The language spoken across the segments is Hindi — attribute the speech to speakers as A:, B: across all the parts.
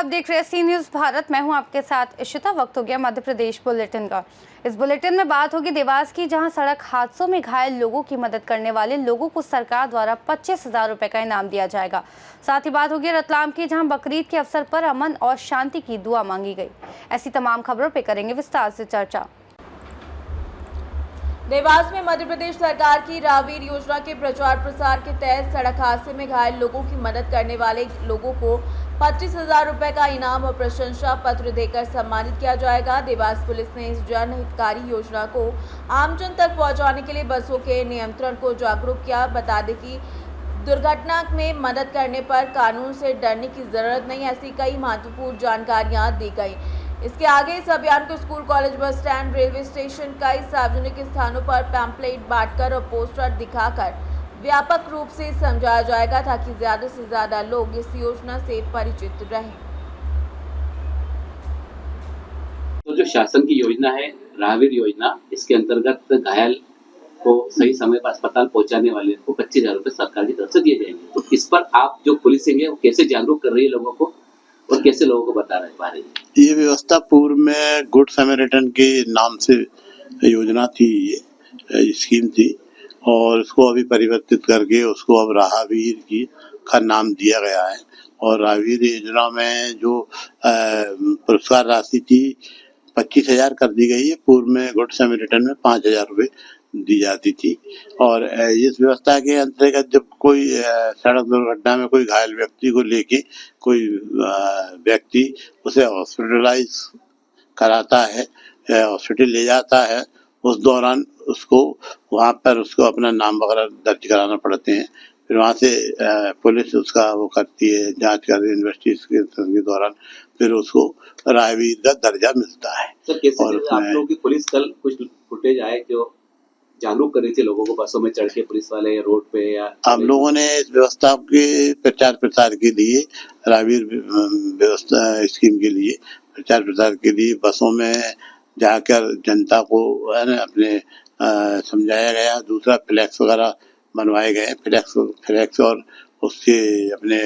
A: आप देख रहे हैं सी न्यूज़ भारत। मैं हूं आपके साथ इशिता। वक्त हो गया मध्य प्रदेश बुलेटिन का। इस बुलेटिन में बात होगी देवास की, जहां सड़क हादसों में घायल लोगों की मदद करने वाले लोगों को सरकार द्वारा 25,000 रुपए का इनाम दिया जाएगा। साथ ही बात होगी रतलाम की, जहां बकरीद के अवसर पर अमन और शांति की दुआ मांगी गई। ऐसी तमाम खबरों पर करेंगे विस्तार से चर्चा।
B: देवास में मध्य प्रदेश सरकार की राहवीर योजना के प्रचार प्रसार के तहत सड़क हादसे में घायल लोगों की मदद करने वाले लोगों को 25,000 रुपए का इनाम और प्रशंसा पत्र देकर सम्मानित किया जाएगा। देवास पुलिस ने इस जन हितकारी योजना को आमजन तक पहुंचाने के लिए बसों के नियंत्रण को जागरूक किया। बता दें कि दुर्घटना में मदद करने पर कानून से डरने की जरूरत नहीं, ऐसी कई महत्वपूर्ण जानकारियां दी गई। इसके आगे इस अभियान को school, college, bus stand, railway station, कई सार्वजनिक स्थानों पर पैम्पलेट बांटकर और पोस्टर दिखाकर व्यापक रूप से समझाया जाएगा, ताकि ज्यादा से ज्यादा लोग इस योजना से परिचित रहें।
C: तो जो शासन की योजना है राहवीर योजना, इसके अंतर्गत घायल को सही समय पर अस्पताल पहुंचाने वाले को 25,000 रुपए सरकार की तरफ से दिए जाएंगे। तो इस पर आप जो पुलिसिंग है वो कैसे जागरूक कर रही है लोगों को और कैसे लोगों को बता रहे हैं बारे में?
D: ये व्यवस्था पूर्व में गुड समैरिटन के नाम से योजना थी, ये स्कीम थी, और उसको अभी परिवर्तित करके उसको अब राहवीर की का नाम दिया गया है। और राहवीर योजना में जो पुरस्कार राशि थी 25,000 कर दी गई है। पूर्व में गुड समैरिटन में 5,000 रुपये दी जाती थी। और इस व्यवस्था के अंतर्गत जब कोई सड़क दुर्घटना में कोई घायल व्यक्ति को लेके कोई व्यक्ति उसे हॉस्पिटलाइज कराता है, हॉस्पिटल ले जाता है, उस दौरान उसको वहाँ पर उसको अपना नाम वगैरह दर्ज कराना पड़ते हैं। फिर वहाँ से पुलिस उसका वो करती है, जांच करती है, इन्वेस्टिगेशन के दौरान फिर उसको राहवीर का दर्जा मिलता है।
C: सर कैसे और आप लोगों की पुलिस कल कुछ फुटेज आए जो जागरूक कर रही थी लोगों को, बसों में चढ़ के पुलिस वाले या रोड पे, या
D: हम लोगों ने इस व्यवस्था के प्रचार प्रसार के लिए राहवीर व्यवस्था स्कीम के लिए प्रचार प्रसार के लिए बसों में जाकर जनता को अपने समझाया गया। दूसरा फ्लैक्स वगैरह बनवाए गए, फ्लैक्स और उसके अपने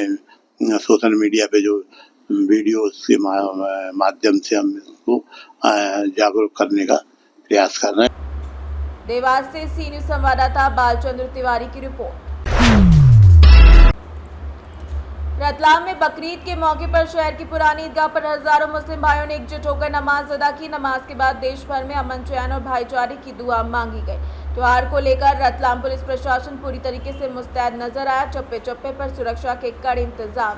D: सोशल मीडिया पे जो वीडियो के माध्यम से हम इसको जागरूक करने का प्रयास कर रहे हैं।
B: देवास से सी न्यूज़ संवाददाता बालचंद्र तिवारी की रिपोर्ट। रतलाम में बकरीद के मौके पर शहर की पुरानी ईदगाह पर हजारों मुस्लिम भाइयों ने एकजुट होकर नमाज अदा की। नमाज के बाद देश भर में अमन, चैन और भाईचारे की दुआ मांगी गई। त्योहार को लेकर रतलाम पुलिस प्रशासन पूरी तरीके से मुस्तैद नजर आया। चप्पे चप्पे पर सुरक्षा के कड़े इंतजाम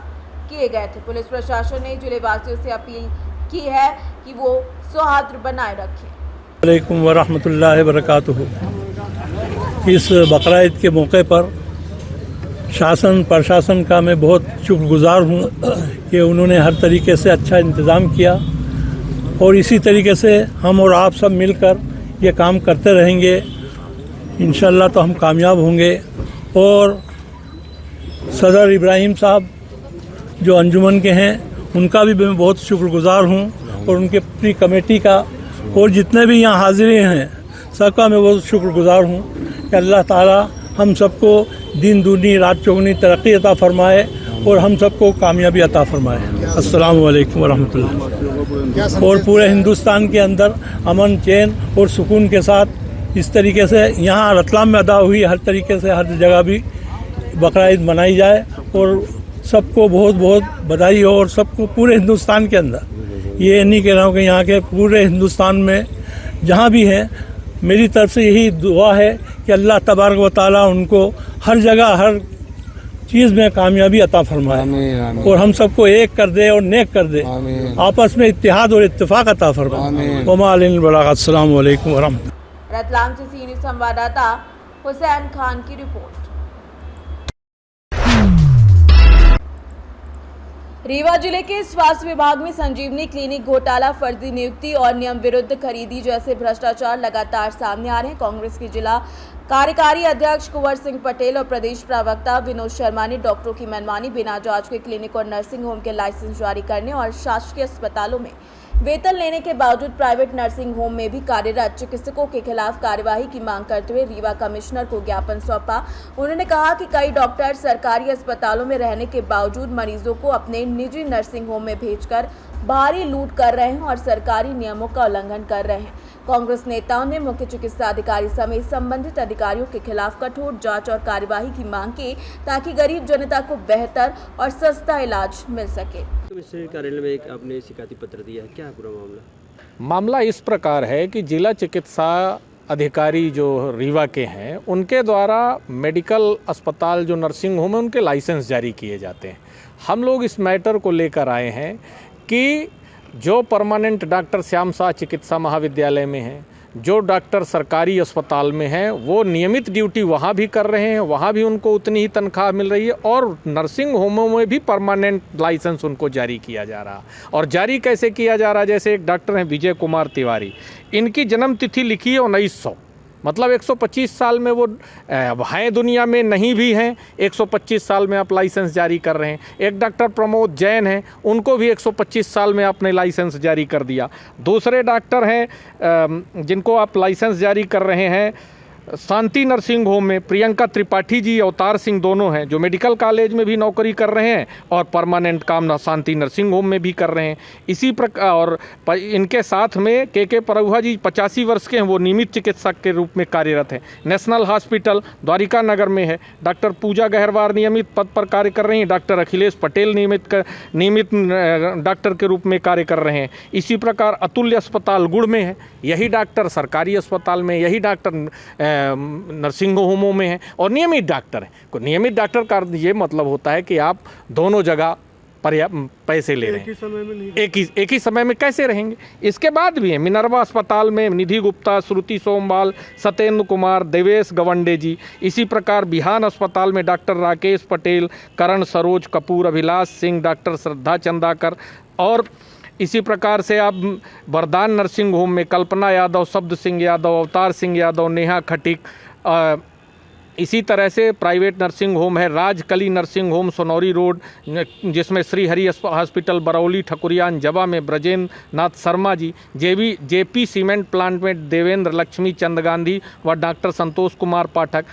B: किए गए थे। पुलिस प्रशासन ने जिलेवासियों से अपील की है कि वो सौहार्द बनाए रखें।
E: वालेकुम वरहमतुल्लाहि वबरकातुहू। इस बकरीद के मौके पर शासन प्रशासन का मैं बहुत शुक्रगुजार हूँ कि उन्होंने हर तरीके से अच्छा इंतज़ाम किया, और इसी तरीके से हम और आप सब मिलकर ये काम करते रहेंगे। इंशाअल्लाह तो हम कामयाब होंगे। और सदर इब्राहिम साहब जो अंजुमन के हैं, उनका भी मैं बहुत शुक्रगुजार हूँ, और उनके पूरी कमेटी का, और जितने भी यहाँ हाजिर हैं सबका मैं बहुत शुक्रगुजार हूँ कि अल्लाह ताला हम सबको दिन दूनी रात चौगुनी तरक्की अता फरमाए और हम सबको कामयाबी अता फरमाए। अस्सलामु अलैकुम वरहमतुल्लाह। और पूरे हिंदुस्तान के अंदर अमन, चैन और सुकून के साथ इस तरीके से यहाँ रतलाम में अदा हुई, हर तरीके से हर जगह भी बकरीद मनाई जाए। और सबको बहुत बहुत बधाई हो, और सबको पूरे हिंदुस्तान के अंदर, ये नहीं कह रहा हूँ कि यहाँ के पूरे हिंदुस्तान में जहाँ भी हैं, मेरी तरफ से यही दुआ है कि अल्लाह तबारक व तआला उनको हर जगह हर चीज़ में कामयाबी अता फरमाए, और हम सबको एक कर दे और नेक कर दे, आपस में इत्तेहाद और इत्तेफाक अता फरमाए। वमा अलैना बलाग। अस्सलामु अलैकुम वरहमतुल्लाह।
B: रतलाम से सी न्यूज़ संवाददाता हुसैन खान की रिपोर्ट। रीवा जिले के स्वास्थ्य विभाग में संजीवनी क्लिनिक घोटाला, फर्जी नियुक्ति और नियम विरुद्ध खरीदी जैसे भ्रष्टाचार लगातार सामने आ रहे हैं। कांग्रेस के जिला कार्यकारी अध्यक्ष कुंवर सिंह पटेल और प्रदेश प्रवक्ता विनोद शर्मा ने डॉक्टरों की मनमानी, बिना जांच के क्लिनिक और नर्सिंग होम के लाइसेंस जारी करने और शासकीय अस्पतालों में वेतन लेने के बावजूद प्राइवेट नर्सिंग होम में भी कार्यरत चिकित्सकों के खिलाफ कार्यवाही की मांग करते हुए रीवा कमिश्नर को ज्ञापन सौंपा। उन्होंने कहा कि कई डॉक्टर सरकारी अस्पतालों में रहने के बावजूद मरीजों को अपने निजी नर्सिंग होम में भेजकर भारी लूट कर रहे हैं और सरकारी नियमों का उल्लंघन कर रहे हैं। कांग्रेस नेताओं ने मुख्य चिकित्सा अधिकारी समेत संबंधित अधिकारियों के खिलाफ कठोर जांच और कार्यवाही की मांग की ताकि गरीब जनता को बेहतर और सस्ता इलाज मिल सके।
F: कमिश्नर कार्यालय में एक आपने शिकायती पत्र दिया है, क्या है पूरा मामला?
G: मामला इस प्रकार है कि जिला चिकित्सा अधिकारी जो रीवा के हैं उनके द्वारा मेडिकल अस्पताल जो नर्सिंग होम है उनके लाइसेंस जारी किए जाते हैं। हम लोग इस मैटर को लेकर आए हैं कि जो परमानेंट डॉक्टर श्याम शाह चिकित्सा महाविद्यालय में हैं, जो डॉक्टर सरकारी अस्पताल में हैं, वो नियमित ड्यूटी वहाँ भी कर रहे हैं, वहाँ भी उनको उतनी ही तनख्वाह मिल रही है और नर्सिंग होमों में भी परमानेंट लाइसेंस उनको जारी किया जा रहा। और जारी कैसे किया जा रहा है? जैसे एक डॉक्टर हैं विजय कुमार तिवारी, इनकी जन्म तिथि लिखी है 1900, मतलब 125 साल में वो हैं दुनिया में, नहीं भी हैं, 125 साल में आप लाइसेंस जारी कर रहे हैं। एक डॉक्टर प्रमोद जैन हैं, उनको भी 125 साल में आपने लाइसेंस जारी कर दिया। दूसरे डॉक्टर हैं जिनको आप लाइसेंस जारी कर रहे हैं शांति नर्सिंग होम में, प्रियंका त्रिपाठी जी, अवतार सिंह दोनों हैं जो मेडिकल कॉलेज में भी नौकरी कर रहे हैं और परमानेंट काम शांति नर्सिंग होम में भी कर रहे हैं। इसी प्रकार और इनके साथ में के परहुआ जी 85 वर्ष के हैं, वो नियमित चिकित्सक के रूप में कार्यरत हैं। नेशनल हॉस्पिटल द्वारिका नगर में है। डॉक्टर पूजा गहरवार नियमित पद पर कार्य कर रही हैं। डॉक्टर अखिलेश पटेल नियमित डॉक्टर के रूप में कार्य कर रहे हैं। इसी प्रकार अतुल्य अस्पताल गुड़ में है, यही डॉक्टर सरकारी अस्पताल में, यही डॉक्टर नर्सिंग होमों में है और नियमित डॉक्टर है। को नियमित डॉक्टर का ये मतलब होता है कि आप दोनों जगह पैसे ले रहे हैं, एक ही समय में कैसे रहेंगे? इसके बाद भी है मिनर्वा अस्पताल में निधि गुप्ता, श्रुति सोमवाल, सत्येंद्र कुमार, देवेश गवंडे जी। इसी प्रकार बिहान अस्पताल में डॉक्टर राकेश पटेल, करण सरोज कपूर, अभिलाष सिंह, डॉक्टर श्रद्धा चंदाकर और इसी प्रकार से आप वरदान नर्सिंग होम में कल्पना यादव, शब्द सिंह यादव, अवतार सिंह यादव, नेहा खटीक। इसी तरह से प्राइवेट नर्सिंग होम है Rajkali nursing home Sonauri road, जिसमें श्री हरि हॉस्पिटल बरौली, ठकुरियान जबा में ब्रजेंद्र नाथ Sharma ji, JP cement plant में देवेंद्र लक्ष्मी चंद गांधी व डॉक्टर संतोष कुमार पाठक।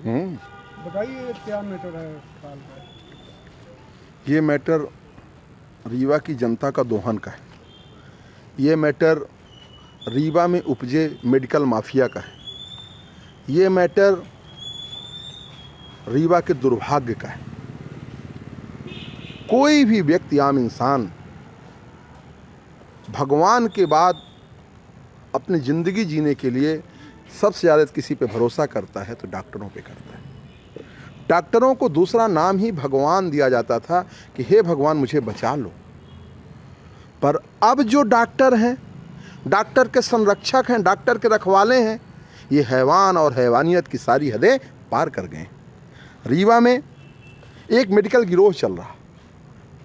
H: बताइए क्या मैटर है?
I: ये मैटर रीवा की जनता का दोहन का है। ये मैटर रीवा में उपजे मेडिकल माफिया का है। ये मैटर रीवा के दुर्भाग्य का है। कोई भी व्यक्ति, आम इंसान, भगवान के बाद अपनी ज़िंदगी जीने के लिए सबसे ज़्यादा किसी पे भरोसा करता है तो डॉक्टरों पे करता है। डॉक्टरों को दूसरा नाम ही भगवान दिया जाता था कि हे भगवान मुझे बचा लो। पर अब जो डॉक्टर हैं, डॉक्टर के संरक्षक हैं, डॉक्टर के रखवाले हैं, ये हैवान और हैवानियत की सारी हदें पार कर गए। रीवा में एक मेडिकल गिरोह चल रहा।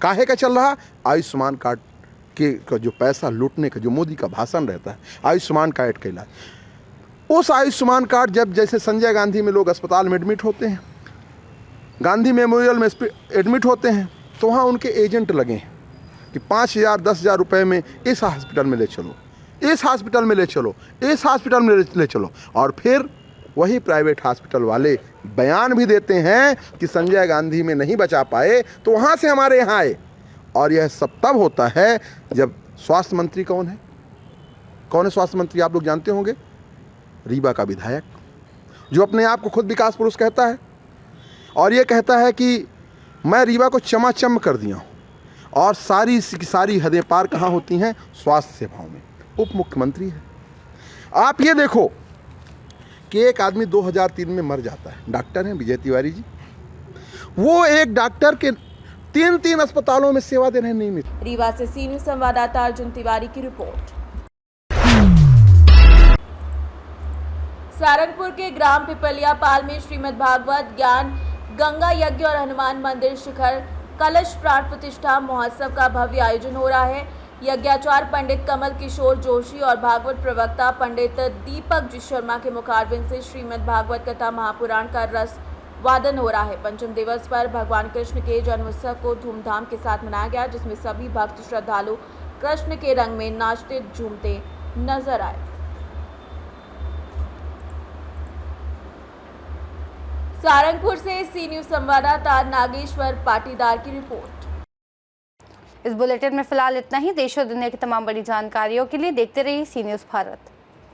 I: काहे का चल रहा? आयुष्मान कार्ड के जो पैसा लूटने का, जो मोदी का भाषण रहता है, आयुष्मान कार्ड का इलाज। उस आयुष्मान कार्ड जब जैसे संजय गांधी में लोग अस्पताल में एडमिट होते हैं, गांधी मेमोरियल में एडमिट होते हैं, तो वहाँ उनके एजेंट लगे हैं कि 5,000 10,000 रुपये में इस हॉस्पिटल में ले चलो, इस हॉस्पिटल में ले चलो, इस हॉस्पिटल में ले चलो। और फिर वही प्राइवेट हॉस्पिटल वाले बयान भी देते हैं कि संजय गांधी में नहीं बचा पाए तो वहाँ से हमारे यहाँ आए। और यह सब तब होता है जब स्वास्थ्य मंत्री कौन है? कौन है स्वास्थ्य मंत्री? आप लोग जानते होंगे, रीवा का विधायक, जो अपने आप को खुद विकास पुरुष कहता है और ये कहता है कि मैं रीवा को चमाचम कर दिया हूँ। और सारी हदें पार कहाँ होती हैं? स्वास्थ्य सेवाओं में। उप मुख्यमंत्री है। आप ये देखो कि एक आदमी 2003 में मर जाता है, डॉक्टर हैं विजय तिवारी जी। वो एक डॉक्टर के 3 अस्पतालों में सेवा दे रहे हैं नियमित।
B: रीवा से सी न्यूज़ संवाददाता अर्जुन तिवारी की रिपोर्ट। सारंगपुर के ग्राम पिपलियापाल में श्रीमद् भागवत ज्ञान गंगा यज्ञ और हनुमान मंदिर शिखर कलश प्राण प्रतिष्ठा महोत्सव का भव्य आयोजन हो रहा है। यज्ञाचार्य पंडित कमल किशोर जोशी और भागवत प्रवक्ता पंडित दीपक जी शर्मा के मुखारबिंद से श्रीमद् भागवत कथा महापुराण का रस वादन हो रहा है। पंचम दिवस पर भगवान कृष्ण के जन्मोत्सव को धूमधाम के साथ मनाया गया, जिसमें सभी भक्त श्रद्धालु कृष्ण के रंग में नाचते झूमते नजर आए। सारंगपुर से सी न्यूज संवाददाता नागेश्वर पाटीदार की रिपोर्ट।
A: इस बुलेटिन में फिलहाल इतना ही। देश और दुनिया की तमाम बड़ी जानकारियों के लिए देखते रहिए सी न्यूज भारत।